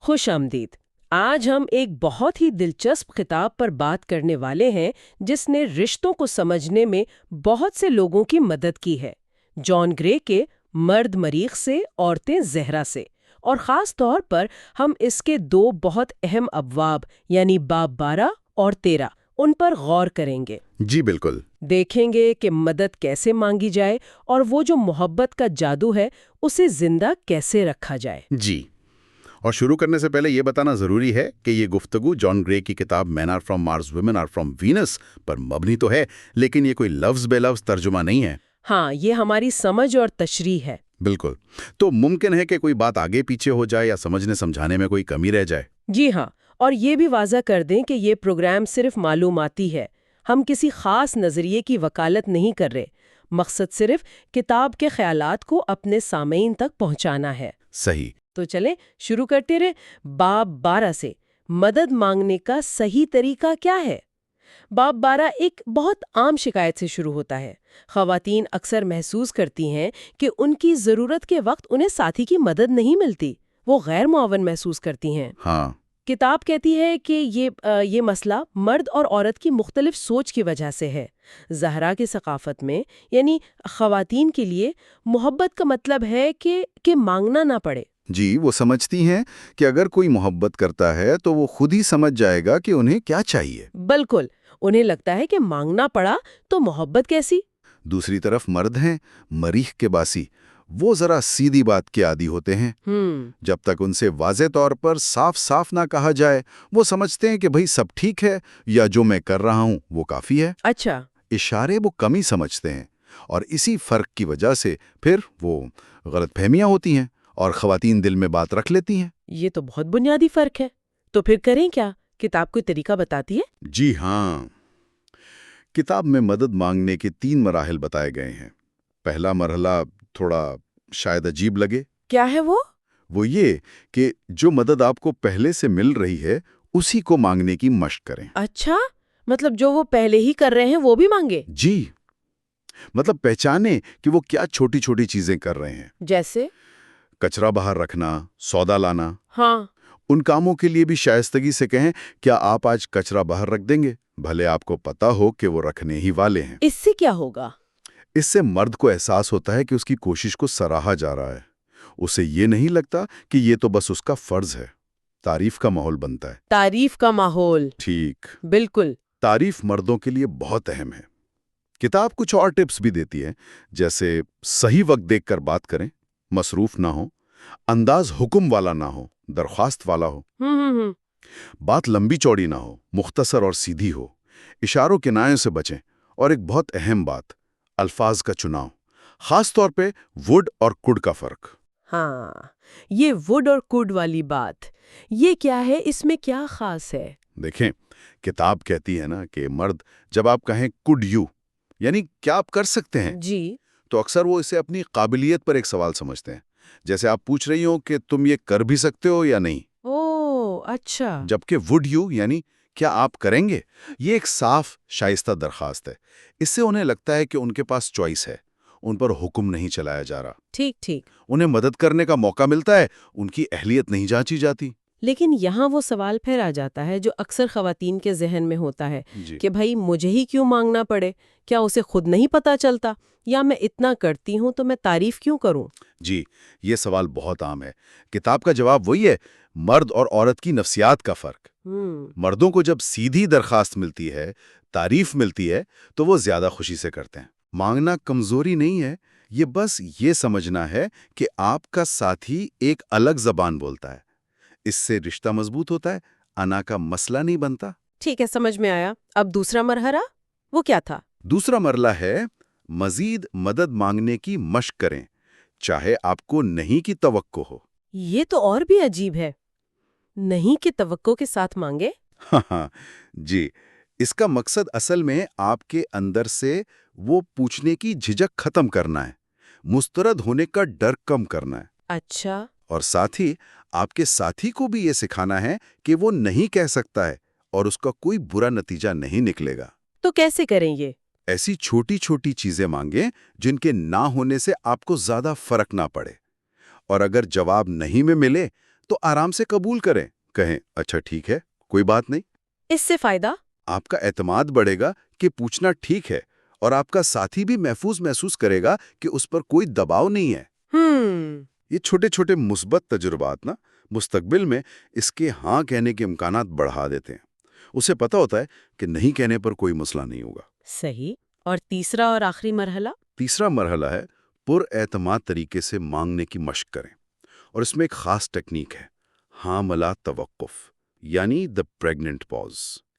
خوش آمدید۔ آج ہم ایک بہت ہی دلچسپ خطاب پر بات کرنے والے ہیں جس نے رشتوں کو سمجھنے میں بہت سے لوگوں کی مدد کی ہے۔ جان گرے کے مرد مریخ سے عورتیں زہرا سے، اور خاص طور پر ہم اس کے دو بہت اہم ابواب یعنی باب 12 اور 13 ان پر غور کریں گے۔ جی بالکل۔ دیکھیں گے کہ مدد کیسے مانگی جائے اور وہ جو محبت کا جادو ہے اسے زندہ کیسے رکھا جائے۔ جی، اور شروع کرنے سے پہلے یہ بتانا ضروری ہے کہ یہ گفتگو جان گرے کی کتاب men are from Mars women are from Venus پر مبنی تو ہے، لیکن یہ کوئی لفظ بے لفظ ترجمہ نہیں ہے۔ ہاں، یہ ہماری سمجھ اور تشریح ہے۔ بالکل، تو ممکن ہے کہ کوئی بات آگے پیچھے ہو جائے یا سمجھنے سمجھانے میں کوئی کمی رہ جائے۔ جی ہاں، اور یہ بھی واضح کر دیں کہ یہ پروگرام صرف معلوماتی ہے، ہم کسی خاص نظریے کی وکالت نہیں کر رہے، مقصد صرف کتاب کے خیالات کو اپنے سامعین تک پہنچانا ہے۔ صحیح۔ تو چلیں شروع کرتے رہے۔ باب 12 سے مدد مانگنے کا صحیح طریقہ کیا ہے؟ باب 12 ایک بہت عام شکایت سے شروع ہوتا ہے۔ خواتین اکثر محسوس کرتی ہیں کہ ان کی ضرورت کے وقت انہیں ساتھی کی مدد نہیں ملتی، وہ غیر معاون محسوس کرتی ہیں۔ ہاں، کتاب کہتی ہے کہ یہ مسئلہ مرد اور عورت کی مختلف سوچ کی وجہ سے ہے۔ زہرا کی ثقافت میں یعنی خواتین کے لیے محبت کا مطلب ہے کہ مانگنا نہ پڑے۔ جی، وہ سمجھتی ہیں کہ اگر کوئی محبت کرتا ہے تو وہ خود ہی سمجھ جائے گا کہ انہیں کیا چاہیے۔ بالکل، انہیں لگتا ہے کہ مانگنا پڑا تو محبت کیسی؟ دوسری طرف مرد ہیں مریخ کے باسی، وہ ذرا سیدھی بات کے عادی ہوتے ہیں۔ جب تک ان سے واضح طور پر صاف صاف نہ کہا جائے، وہ سمجھتے ہیں کہ بھئی سب ٹھیک ہے یا جو میں کر رہا ہوں وہ کافی ہے۔ اچھا۔ اشارے وہ کمی سمجھتے ہیں، اور اسی فرق کی وجہ سے پھر وہ غلط فہمیاں ہوتی ہیں اور خواتین دل میں بات رکھ لیتی ہیں۔ یہ تو بہت بنیادی فرق ہے۔ تو پھر کریں کیا؟ کتاب کوئی طریقہ بتاتی ہے؟ جی ہاں، کتاب میں مدد مانگنے کے 3 مراحل بتائے گئے ہیں۔ پہلا مرحلہ تھوڑا شاید عجیب لگے۔ کیا ہے وہ؟ وہ یہ کہ جو مدد آپ کو پہلے سے مل رہی ہے اسی کو مانگنے کی مشق کریں۔ اچھا، مطلب جو وہ پہلے ہی کر رہے ہیں وہ بھی مانگے؟ جی، مطلب پہچانے کہ وہ کیا چھوٹی چھوٹی چیزیں کر رہے ہیں، جیسے کچرا باہر رکھنا، سودا لانا۔ ہاں، ان کاموں کے لیے بھی شائستگی سے کہیں کیا آپ آج کچرا باہر رکھ دیں گے، بھلے آپ کو پتا ہو کہ وہ رکھنے ہی والے ہیں۔ اس سے کیا ہوگا؟ اس سے مرد کو احساس ہوتا ہے کہ اس کی کوشش کو سراہا جا رہا ہے۔ اسے یہ نہیں لگتا کہ یہ تو بس اس کا فرض ہے۔ تعریف کا ماحول بنتا ہے۔ تعریف کا ماحول۔ ٹھیک، بالکل۔ تعریف مردوں کے لیے بہت اہم ہے۔ کتاب کچھ اور ٹپس بھی دیتی ہے، جیسے صحیح وقت دیکھ کر بات کریں، مصروف نہ ہو، انداز حکم والا نہ ہو، درخواست والا ہو، بات لمبی چوڑی نہ ہو، مختصر اور سیدھی ہو، اشاروں کنایوں سے بچیں، اور ایک بہت اہم بات، الفاظ کا چناؤ، خاص طور پہ وڈ اور کڈ کا فرق۔ ہاں، یہ وڈ اور کڈ والی بات، یہ کیا ہے؟ اس میں کیا خاص ہے؟ دیکھیں، کتاب کہتی ہے نا کہ مرد جب آپ کہیں کڈ یو یعنی کیا آپ کر سکتے ہیں، جی، تو اکثر وہ اسے اپنی قابلیت پر ایک سوال سمجھتے ہیں، جیسے آپ پوچھ رہی ہو کہ تم یہ کر بھی سکتے ہو یا نہیں۔ اوہ اچھا۔ جبکہ وڈ یو یعنی کیا آپ کریں گے، یہ ایک صاف شائستہ درخواست ہے۔ اس سے انہیں لگتا ہے کہ ان کے پاس چوائس ہے، ان پر حکم نہیں چلایا جا رہا، ٹھیک ٹھیک۔ انہیں مدد کرنے کا موقع ملتا ہے، ان کی اہلیت نہیں جانچی جاتی۔ لیکن یہاں وہ سوال پھر آ جاتا ہے جو اکثر خواتین کے ذہن میں ہوتا ہے جی، کہ بھائی مجھے ہی کیوں مانگنا پڑے؟ کیا اسے خود نہیں پتا چلتا؟ یا میں اتنا کرتی ہوں تو میں تعریف کیوں کروں؟ جی، یہ سوال بہت عام ہے۔ کتاب کا جواب وہی ہے، مرد اور عورت کی نفسیات کا فرق۔ مردوں کو جب سیدھی درخواست ملتی ہے، تعریف ملتی ہے، تو وہ زیادہ خوشی سے کرتے ہیں۔ مانگنا کمزوری نہیں ہے، یہ بس یہ سمجھنا ہے کہ آپ کا ساتھی ایک الگ زبان بولتا ہے۔ اس سے رشتہ مضبوط ہوتا ہے، انا کا مسئلہ نہیں بنتا۔ ٹھیک ہے، سمجھ میں آیا۔ اب دوسرا مرحلہ وہ کیا تھا؟ دوسرا مرحلہ ہے مزید مدد مانگنے کی مشق کریں، چاہے آپ کو نہیں کی توقع ہو۔ یہ تو اور بھی عجیب ہے، نہیں کی توقع کے ساتھ مانگے؟ ہاں جی، اس کا مقصد اصل میں آپ کے اندر سے وہ پوچھنے کی جھجک ختم کرنا ہے، مسترد ہونے کا ڈر کم کرنا ہے۔ اچھا۔ اور ساتھ ہی آپ کے ساتھی کو بھی یہ سکھانا ہے کہ وہ نہیں کہہ سکتا ہے اور اس کا کوئی برا نتیجہ نہیں نکلے گا۔ تو کیسے کریں یہ؟ ایسی چھوٹی چھوٹی چیزیں مانگیں جن کے نہ ہونے سے آپ کو زیادہ فرق نہ پڑے، اور اگر جواب نہیں میں ملے تو آرام سے قبول کریں، کہیں اچھا ٹھیک ہے، کوئی بات نہیں۔ اس سے فائدہ؟ آپ کا اعتماد بڑھے گا کہ پوچھنا ٹھیک ہے، اور آپ کا ساتھی بھی محفوظ محسوس کرے گا کہ اس پر کوئی دباؤ نہیں ہے۔ یہ چھوٹے چھوٹے مثبت تجربات مستقبل میں اس کے ہاں کہنے کے امکانات بڑھا دیتے ہیں۔ اسے پتہ ہوتا ہے کہ نہیں کہنے پر کوئی مسئلہ نہیں ہوگا۔ صحیح۔ اور تیسرا اور آخری مرحلہ؟ تیسرا مرحلہ ہے پر اعتماد طریقے سے مانگنے کی مشق کریں، اور اس میں ایک خاص ٹیکنیک ہے، حاملہ توقف، یعنی دا پریگننٹ پاز۔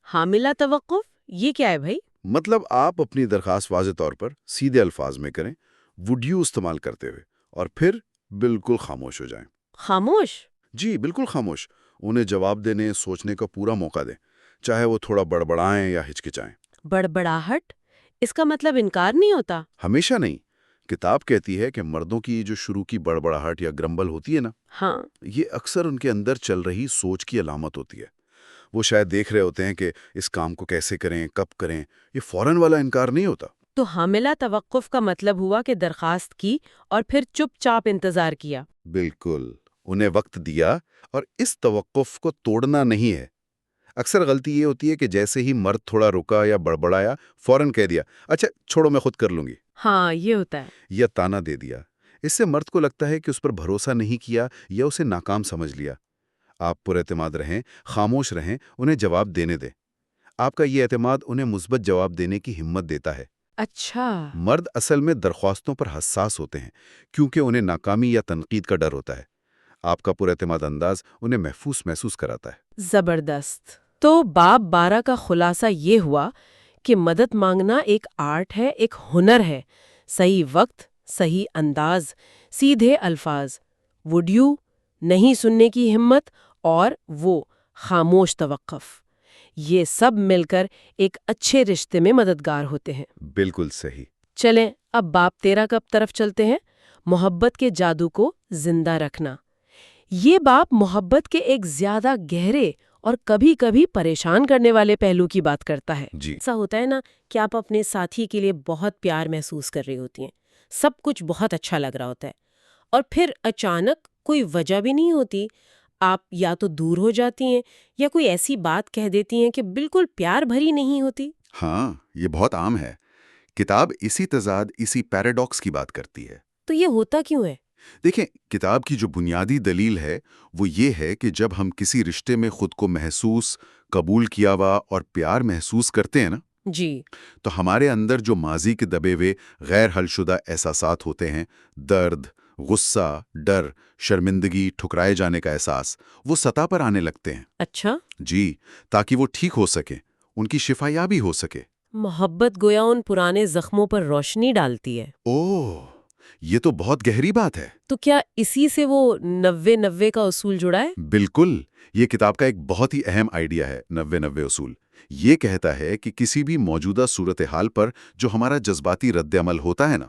حاملہ توقف یہ کیا ہے بھائی؟ مطلب آپ اپنی درخواست واضح طور پر سیدھے الفاظ میں کریں، وڈ یو استعمال کرتے ہوئے، اور پھر بالکل خاموش ہو جائیں۔ خاموش؟ جی بالکل خاموش۔ انہیں جواب دینے، سوچنے کا پورا موقع دیں، چاہے وہ تھوڑا بڑبڑائیں یا ہچکچائیں۔ بڑبڑاہٹ؟ اس کا مطلب انکار نہیں ہوتا؟ ہمیشہ نہیں۔ کتاب کہتی ہے کہ مردوں کی جو شروع کی بڑبڑاہٹ یا گرمبل ہوتی ہے نا، ہاں، یہ اکثر ان کے اندر چل رہی سوچ کی علامت ہوتی ہے۔ وہ شاید دیکھ رہے ہوتے ہیں کہ اس کام کو کیسے کریں، کب کریں۔ یہ فوراً والا انکار نہیں ہوتا۔ تو حاملہ توقف کا مطلب ہوا کہ درخواست کی اور پھر چپ چاپ انتظار کیا۔ بالکل، انہیں وقت دیا، اور اس توقف کو توڑنا نہیں ہے۔ اکثر غلطی یہ ہوتی ہے کہ جیسے ہی مرد تھوڑا رکا یا بڑبڑایا، فوراً کہہ دیا اچھا چھوڑو میں خود کر لوں گی، ہاں یہ ہوتا ہے۔ یا تانا دے دیا۔ اس سے مرد کو لگتا ہے کہ اس پر بھروسہ نہیں کیا یا اسے ناکام سمجھ لیا۔ آپ پر اعتماد رہیں، خاموش رہیں، انہیں جواب دینے دیں۔ آپ کا یہ اعتماد انہیں مثبت جواب دینے کی ہمت دیتا ہے۔ اچھا، مرد اصل میں درخواستوں پر حساس ہوتے ہیں کیونکہ انہیں ناکامی یا تنقید کا ڈر ہوتا ہے۔ آپ کا پر اعتماد انداز انہیں محسوس کراتا ہے۔ زبردست۔ تو باب 12 کا خلاصہ یہ ہوا کہ مدد مانگنا ایک آرٹ ہے، ایک ہنر ہے۔ صحیح وقت، صحیح انداز، سیدھے الفاظ، وڈ یو، نہیں سننے کی ہمت، اور وہ خاموش توقف، یہ سب مل کر ایک اچھے رشتے میں مددگار ہوتے ہیں۔ بالکل صحیح۔ چلیں اب باب 13 کی طرف چلتے ہیں، محبت کے جادو کو زندہ رکھنا۔ یہ باب محبت کے ایک زیادہ گہرے اور کبھی کبھی پریشان کرنے والے پہلو کی بات کرتا ہے۔ جی، ایسا ہوتا ہے نا کہ آپ اپنے ساتھی کے لیے بہت پیار محسوس کر رہی ہوتی ہیں، سب کچھ بہت اچھا لگ رہا ہوتا ہے، اور پھر اچانک کوئی وجہ بھی نہیں ہوتی، آپ یا تو دور ہو جاتی ہیں یا کوئی ایسی بات کہہ دیتی ہیں کہ بالکل پیار بھری نہیں ہوتی۔ ہاں، یہ بہت عام ہے۔ کتاب اسی تضاد، اسی پیراڈاکس کی بات کرتی ہے۔ تو یہ ہوتا کیوں ہے؟ دیکھیں، کتاب کی جو بنیادی دلیل ہے وہ یہ ہے کہ جب ہم کسی رشتے میں خود کو محسوس، قبول کیا ہوا اور پیار محسوس کرتے ہیں نا، جی، تو ہمارے اندر جو ماضی کے دبے ہوئے غیر حل شدہ احساسات ہوتے ہیں، درد، غصہ، ڈر، شرمندگی، ٹھکرائے جانے کا احساس، وہ سطح پر آنے لگتے ہیں۔ اچھا، جی، تاکہ وہ ٹھیک ہو سکیں، ان کی شفا یابی ہو سکے۔ محبت گویا ان پرانے زخموں پر روشنی ڈالتی ہے۔ اوہ، یہ تو بہت گہری بات ہے۔ تو کیا اسی سے وہ 90-90 کا اصول جڑا ہے؟ بالکل، یہ کتاب کا ایک بہت ہی اہم آئیڈیا ہے، 90-90 اصول۔ یہ کہتا ہے کہ کسی بھی موجودہ صورتحال پر جو ہمارا جذباتی رد عمل ہوتا ہے نا،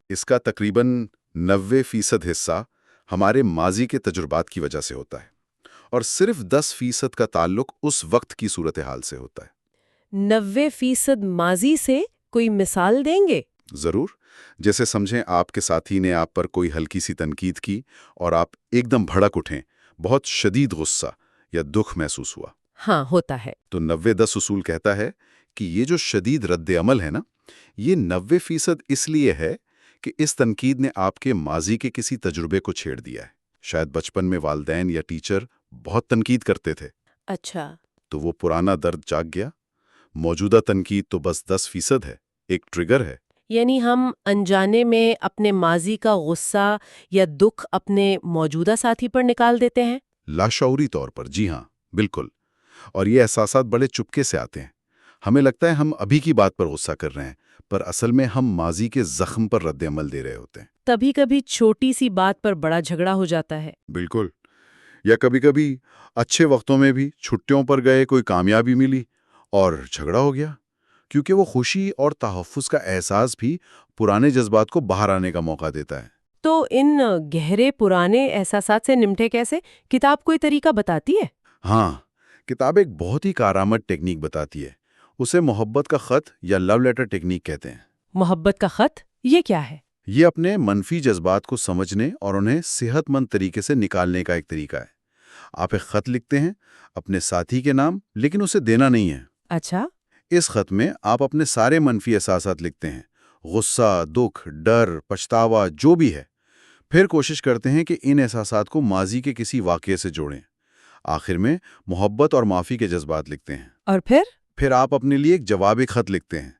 اس کا تقریباً 90% حصہ ہمارے ماضی کے تجربات کی وجہ سے ہوتا ہے، اور صرف 10% کا تعلق اس وقت کی صورتحال سے ہوتا ہے۔ 90% ماضی سے؟ کوئی مثال دیں گے؟ ضرور۔ جیسے سمجھیں آپ کے ساتھی نے آپ پر کوئی ہلکی سی تنقید کی اور آپ ایک دم بھڑک اٹھیں، بہت شدید غصہ یا دکھ محسوس ہوا۔ ہاں، ہوتا ہے۔ تو 90-10 اصول کہتا ہے کہ یہ جو شدید رد عمل ہے نا، یہ 90% اس لیے ہے کہ اس تنقید نے آپ کے ماضی کے کسی تجربے کو چھیڑ دیا ہے۔ شاید بچپن میں والدین یا ٹیچر بہت تنقید کرتے تھے، اچھا، تو وہ پرانا درد جاگ گیا۔ موجودہ تنقید تو بس 10% ہے، ایک ٹریگر ہے۔ یعنی ہم انجانے میں اپنے ماضی کا غصہ یا دکھ اپنے موجودہ ساتھی پر نکال دیتے ہیں؟ لاشعوری طور پر، جی ہاں، بالکل۔ اور یہ احساسات بڑے چپکے سے آتے ہیں۔ ہمیں لگتا ہے ہم ابھی کی بات پر غصہ کر رہے ہیں، پر اصل میں ہم ماضی کے زخم پر رد عمل دے رہے ہوتے ہیں۔ کبھی کبھی چھوٹی سی بات پر بڑا جھگڑا ہو جاتا ہے۔ بالکل۔ یا کبھی کبھی اچھے وقتوں میں بھی چھٹیوں پر گئے، کوئی کامیابی ملی اور جھگڑا ہو گیا، کیونکہ وہ خوشی اور تحفظ کا احساس بھی پرانے جذبات کو باہر آنے کا موقع دیتا ہے۔ تو ان گہرے پرانے احساسات سے نمٹے کیسے؟ کتاب کوئی طریقہ بتاتی ہے؟ ہاں، کتاب ایک بہت ہی کارآمد ٹیکنیک بتاتی ہے۔ اسے محبت کا خط یا لو لیٹر ٹیکنیک کہتے ہیں۔ محبت کا خط؟ یہ کیا ہے؟ یہ اپنے منفی جذبات کو سمجھنے اور انہیں صحت مند طریقے سے نکالنے کا ایک طریقہ ہے۔ آپ ایک خط لکھتے ہیں اپنے ساتھی کے نام، لیکن اسے دینا نہیں ہے۔ اچھا۔ اس خط میں آپ اپنے سارے منفی احساسات لکھتے ہیں، غصہ، دکھ، ڈر، پچھتاوا، جو بھی ہے۔ پھر کوشش کرتے ہیں کہ ان احساسات کو ماضی کے کسی واقعے سے جوڑیں۔ آخر میں محبت اور معافی کے جذبات لکھتے ہیں۔ اور پھر آپ اپنے لیے ایک جوابی خط لکھتے ہیں،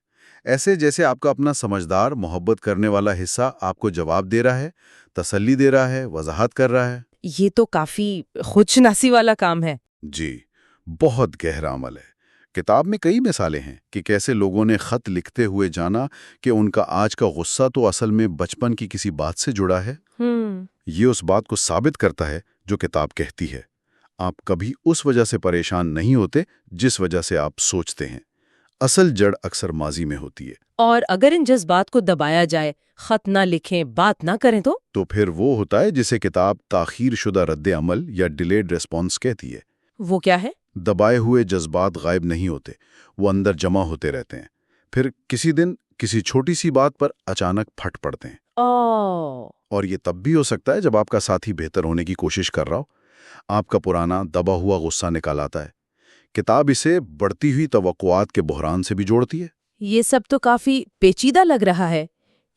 ایسے جیسے آپ کا اپنا سمجھدار محبت کرنے والا حصہ آپ کو جواب دے رہا ہے، تسلی دے رہا ہے، وضاحت کر رہا ہے۔ یہ تو کافی خودشناسی والا کام ہے۔ جی، بہت گہرا عمل ہے۔ کتاب میں کئی مثالیں ہیں کہ کیسے لوگوں نے خط لکھتے ہوئے جانا کہ ان کا آج کا غصہ تو اصل میں بچپن کی کسی بات سے جڑا ہے۔ یہ اس بات کو ثابت کرتا ہے جو کتاب کہتی ہے، آپ کبھی اس وجہ سے پریشان نہیں ہوتے جس وجہ سے آپ سوچتے ہیں۔ اصل جڑ اکثر ماضی میں ہوتی ہے۔ اور اگر ان جذبات کو دبایا جائے، خط نہ لکھیں، بات نہ کریں تو پھر وہ ہوتا ہے جسے کتاب تاخیر شدہ رد عمل یا ڈیلیڈ ریسپانس کہتی ہے۔ وہ کیا ہے؟ دبائے ہوئے جذبات غائب نہیں ہوتے، وہ اندر جمع ہوتے رہتے ہیں، پھر کسی دن کسی چھوٹی سی بات پر اچانک پھٹ پڑتے ہیں۔ اور یہ تب بھی ہو سکتا ہے جب آپ کا ساتھی بہتر ہونے کی کوشش کر رہا ہو، آپ کا پرانا دبا ہوا غصہ نکال آتا ہے۔ کتاب اسے بڑھتی ہوئی توقعات کے بحران سے بھی جوڑتی ہے۔ یہ سب تو کافی پیچیدہ لگ رہا ہے۔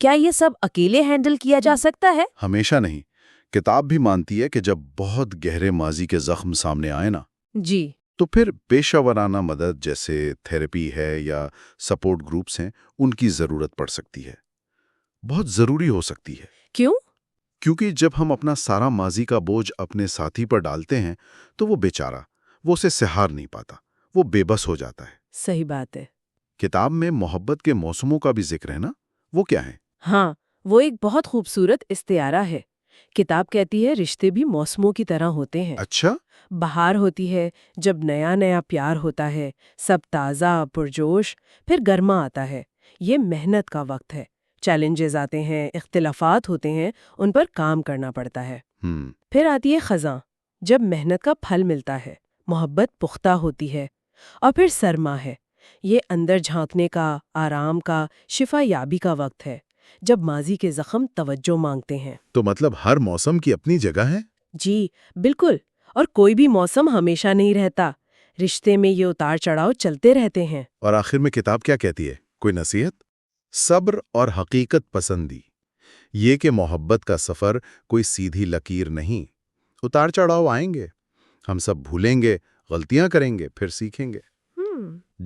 کیا یہ سب اکیلے ہینڈل کیا جا سکتا ہے؟ ہمیشہ نہیں۔ کتاب بھی مانتی ہے کہ جب بہت گہرے ماضی کے زخم سامنے آئے نا، جی، تو پھر پیشہ ورانہ مدد جیسے تھیراپی ہے یا سپورٹ گروپس ہیں، ان کی ضرورت پڑ سکتی ہے، بہت ضروری ہو سکتی ہے۔ کیوں؟ کیونکہ جب ہم اپنا سارا ماضی کا بوجھ اپنے ساتھی پر ڈالتے ہیں تو وہ بیچارہ، وہ اسے سہار نہیں پاتا، وہ بے بس ہو جاتا ہے۔ صحیح بات ہے۔ کتاب میں محبت کے موسموں کا بھی ذکر ہے نا، وہ کیا ہے؟ ہاں، وہ ایک بہت خوبصورت استعارہ ہے۔ کتاب کہتی ہے رشتے بھی موسموں کی طرح ہوتے ہیں۔ اچھا؟ بہار ہوتی ہے جب نیا نیا پیار ہوتا ہے، سب تازہ پرجوش، پھر گرما آتا ہے، یہ محنت کا وقت ہے، چیلنجز آتے ہیں، اختلافات ہوتے ہیں، ان پر کام کرنا پڑتا ہے۔ پھر آتی ہے خزاں، جب محنت کا پھل ملتا ہے، محبت پختہ ہوتی ہے۔ اور پھر سرما ہے، یہ اندر جھانکنے کا، آرام کا، شفا یابی کا وقت ہے، جب ماضی کے زخم توجہ مانگتے ہیں۔ تو مطلب ہر موسم کی اپنی جگہ ہے؟ جی بالکل، اور کوئی بھی موسم ہمیشہ نہیں رہتا، رشتے میں یہ اتار چڑھاؤ چلتے رہتے ہیں۔ اور آخر میں کتاب کیا کہتی ہے؟ کوئی نصیحت؟ صبر اور حقیقت پسندی، یہ کہ محبت کا سفر کوئی سیدھی لکیر نہیں، اتار چڑھاؤ آئیں گے، ہم سب بھولیں گے، غلطیاں کریں گے، پھر سیکھیں گے۔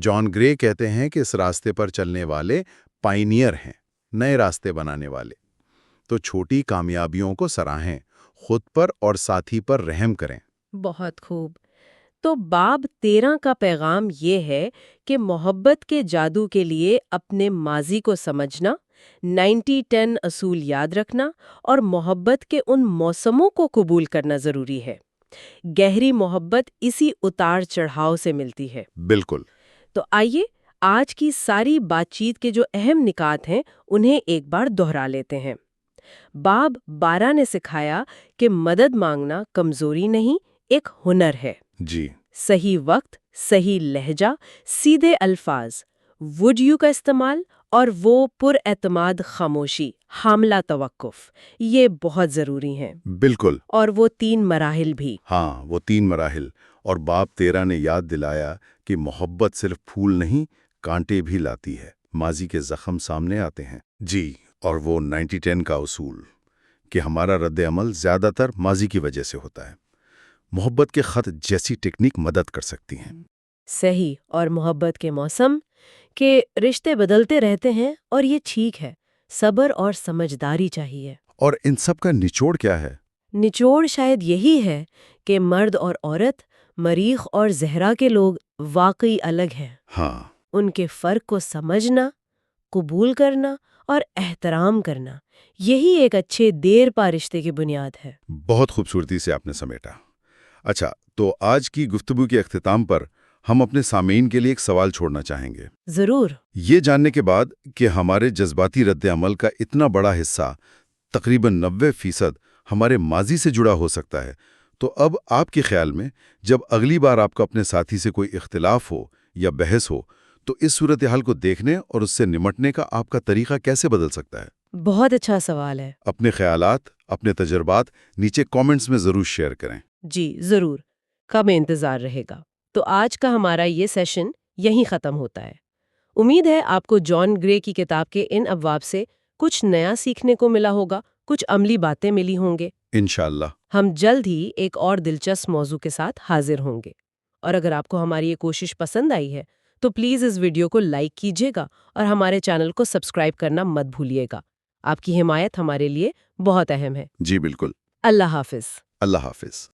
جان گرے کہتے ہیں کہ اس راستے پر چلنے والے پائنیئر ہیں، نئے راستے بنانے والے۔ تو چھوٹی کامیابیوں کو سراہیں، خود پر اور ساتھی پر رحم کریں۔ بہت خوب۔ تو باب 13 کا پیغام یہ ہے کہ محبت کے جادو کے لیے اپنے ماضی کو سمجھنا، 90-10 اصول یاد رکھنا اور محبت کے ان موسموں کو قبول کرنا ضروری ہے۔ گہری محبت اسی اتار چڑھاؤ سے ملتی ہے۔ بالکل۔ تو آئیے آج کی ساری بات چیت کے جو اہم نکات ہیں انہیں ایک بار دہرا لیتے ہیں۔ باب 12 نے سکھایا کہ مدد مانگنا کمزوری نہیں، ایک ہنر ہے۔ جی۔ صحیح وقت، صحیح لہجہ، سیدھے الفاظ، would you کا استعمال اور وہ پر اعتماد خاموشی، حاملہ توقف، یہ بہت ضروری ہیں۔ بالکل۔ اور وہ 3 مراحل بھی۔ ہاں، وہ 3 مراحل۔ اور باب 13 نے یاد دلایا کہ محبت صرف پھول نہیں، کانٹے بھی لاتی ہے، ماضی کے زخم سامنے آتے ہیں۔ جی، اور وہ 90-10 کا اصول کہ ہمارا رد عمل زیادہ تر ماضی کی وجہ سے ہوتا ہے۔ محبت کے خط جیسی ٹیکنیک مدد کر سکتی ہیں۔ صحیح۔ اور محبت کے موسم کہ رشتے بدلتے رہتے ہیں اور یہ ٹھیک ہے، صبر اور سمجھداری چاہیے۔ اور ان سب کا نچوڑ کیا ہے؟ نچوڑ شاید یہی ہے کہ مرد اور عورت، مریخ اور زہرا کے لوگ واقعی الگ ہیں۔ ہاں۔ ان کے فرق کو سمجھنا، قبول کرنا اور احترام کرنا، یہی ایک اچھے دیر پا رشتے کی بنیاد ہے۔ بہت خوبصورتی سے آپ نے سمیٹا۔ اچھا، تو آج کی گفتگو کے اختتام پر ہم اپنے سامعین کے لیے ایک سوال چھوڑنا چاہیں گے۔ ضرور۔ یہ جاننے کے بعد کہ ہمارے جذباتی رد عمل کا اتنا بڑا حصہ، تقریباً 90% ہمارے ماضی سے جڑا ہو سکتا ہے، تو اب آپ کے خیال میں جب اگلی بار آپ کا اپنے ساتھی سے کوئی اختلاف ہو یا بحث ہو تو اس صورتحال کو دیکھنے اور اس سے نمٹنے کا آپ کا طریقہ کیسے بدل سکتا ہے؟ بہت اچھا سوال ہے۔ اپنے خیالات، اپنے تجربات نیچے کامنٹس میں ضرور شیئر کریں۔ جی ضرور۔ کب انتظار رہے گا؟ تو آج کا ہمارا یہ سیشن یہیں ختم ہوتا ہے۔ امید ہے آپ کو جان گرے کی کتاب کے ان ابواب سے کچھ نیا سیکھنے کو ملا ہوگا، کچھ عملی باتیں ملی ہوں گے۔ انشاءاللہ۔ ہم جلد ہی ایک اور دلچسپ موضوع کے ساتھ حاضر ہوں گے، اور اگر آپ کو ہماری یہ کوشش پسند آئی ہے تو پلیز اس ویڈیو کو لائک کیجیے گا اور ہمارے چینل کو سبسکرائب کرنا مت بھولیے گا۔ آپ کی حمایت ہمارے لیے بہت اہم ہے۔ جی بالکل۔ اللہ حافظ۔ اللہ حافظ۔